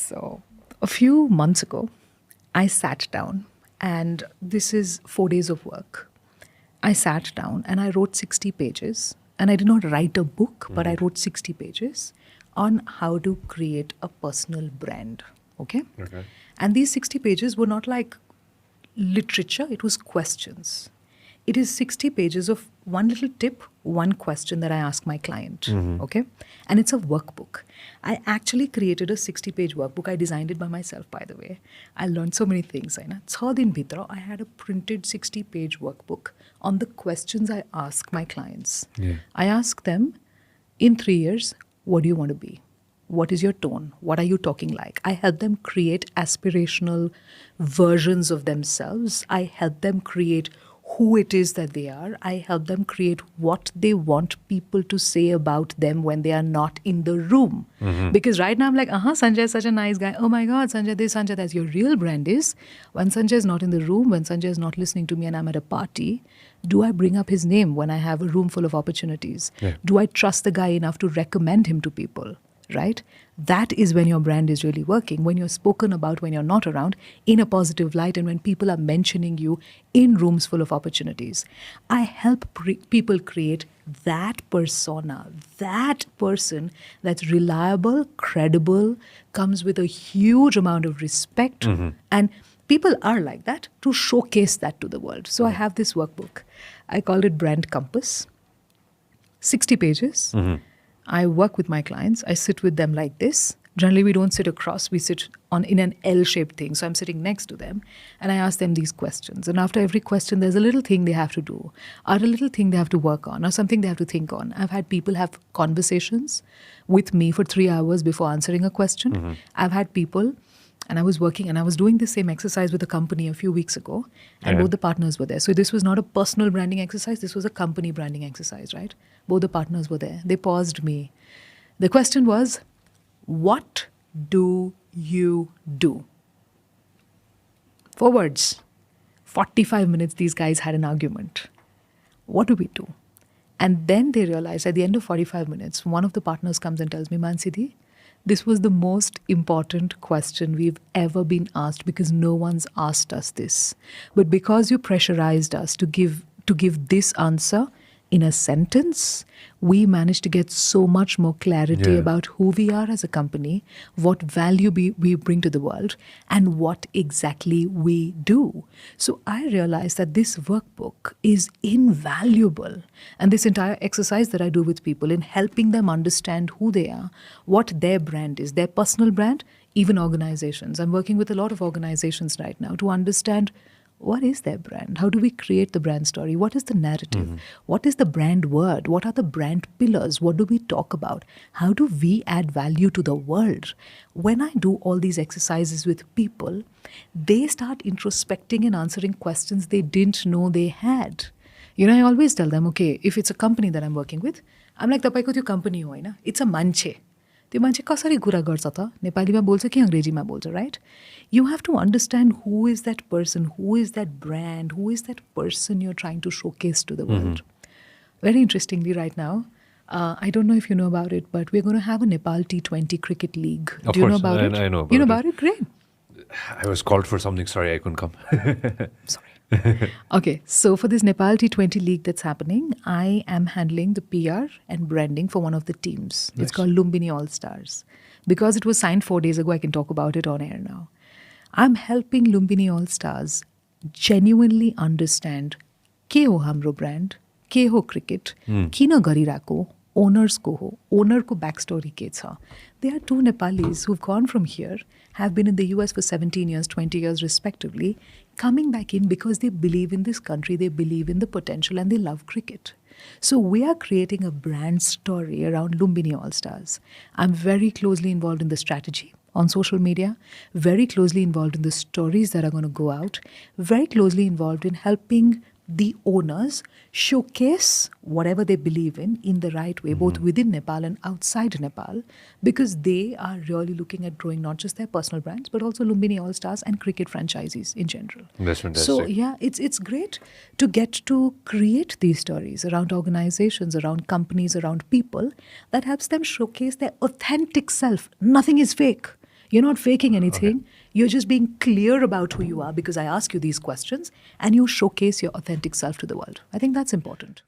So, a few months ago, I sat down, and this is 4 days of work. I sat down and I wrote 60 pages. And I did not write a book, but I wrote 60 pages on how to create a personal brand. Okay? And these 60 pages were not like literature, it was questions. It is 60 pages of one little tip, one question that I ask my client. Okay? And it's a workbook. I actually created a 60-page workbook. I designed it by myself, by the way. I learned so many things. 6 din bhitra, I had a printed 60-page workbook on the questions I ask my clients. I ask them, in 3 years, what do you want to be? What is your tone? What are you talking like? I help them create aspirational versions of themselves. I help them create who it is that they are. I help them create what they want people to say about them when they are not in the room. Because right now I'm like, Sanjay is such a nice guy. Oh my God, Sanjay this, Sanjay that. Your real brand is when Sanjay is not in the room, when Sanjay is not listening to me and I'm at a party, do I bring up his name when I have a room full of opportunities? Do I trust the guy enough to recommend him to people? Right? That is when your brand is really working, when you're spoken about when you're not around in a positive light and when people are mentioning you in rooms full of opportunities. I help people create that persona, that person that's reliable, credible, comes with a huge amount of respect. And people are like that to showcase that to the world. So I have this workbook. I called it Brand Compass. 60 pages. I work with my clients. I sit with them like this. Generally, we don't sit across. We sit in an L-shaped thing. So I'm sitting next to them and I ask them these questions. And after every question, there's a little thing they have to do or a little thing they have to work on or something they have to think on. I've had people have conversations with me for 3 hours before answering a question. I've had people, and I was working and I was doing the same exercise with a company a few weeks ago and both the partners were there. So this was not a personal branding exercise. This was a company branding exercise, right? Both the partners were there. They paused me. The question was, what do you do? 4 words. 45 minutes, these guys had an argument. What do we do? And then they realized at the end of 45 minutes, one of the partners comes and tells me, Mannsi, this was the most important question we've ever been asked because no one's asked us this. But because you pressurized us to give this answer in a sentence, we managed to get so much more clarity about who we are as a company, what value we bring to the world, and what exactly we do. So I realized that this workbook is invaluable. And this entire exercise that I do with people in helping them understand who they are, what their brand is, their personal brand, even organizations. I'm working with a lot of organizations right now to understand what is their brand? How do we create the brand story? What is the narrative? What is the brand word? What are the brand pillars? What do we talk about? How do we add value to the world? When I do all these exercises with people, they start introspecting and answering questions they didn't know they had. I always tell them, okay, if it's a company that I'm working with, I'm like, तपाईको त्यो company हो हैन? It's a मान्छे. त्यो मान्छे कसरी कुरा गर्छ त? नेपालीमा बोल्छ कि अंग्रेजीमा बोल्छ, right? You have to understand who is that person, who is that brand, who is that person you're trying to showcase to the world. Very interestingly right now, I don't know if you know about it, but we're going to have a Nepal T20 cricket league. Do you know about it? I know about it. You know about it? Great. I was called for something. Sorry, I couldn't come. Sorry. Okay, so for this Nepal T20 league that's happening, I am handling the PR and branding for one of the teams. Nice. It's called Lumbini All Stars. Because it was signed 4 days ago, I can talk about it on air now. I'm helping Lumbini All Stars genuinely understand के हो हाम्रो brand, के हो cricket, किन गरिरहेको, owners को हो, owner को backstory के छ. There are 2 Nepalis who've gone from here, have been in the US for 17 years, 20 years respectively, coming back in because they believe in this country, they believe in the potential and they love cricket. So we are creating a brand story around Lumbini All Stars. I'm very closely involved in the strategy on social media, very closely involved in the stories that are going to go out, very closely involved in helping the owners showcase whatever they believe in the right way, both within Nepal and outside Nepal, because they are really looking at growing not just their personal brands, but also Lumbini All Stars and cricket franchises in general. That's fantastic. So yeah, it's great to get to create these stories around organizations, around companies, around people that helps them showcase their authentic self. Nothing is fake. You're not faking anything. You're just being clear about who you are because I ask you these questions and you showcase your authentic self to the world. I think that's important.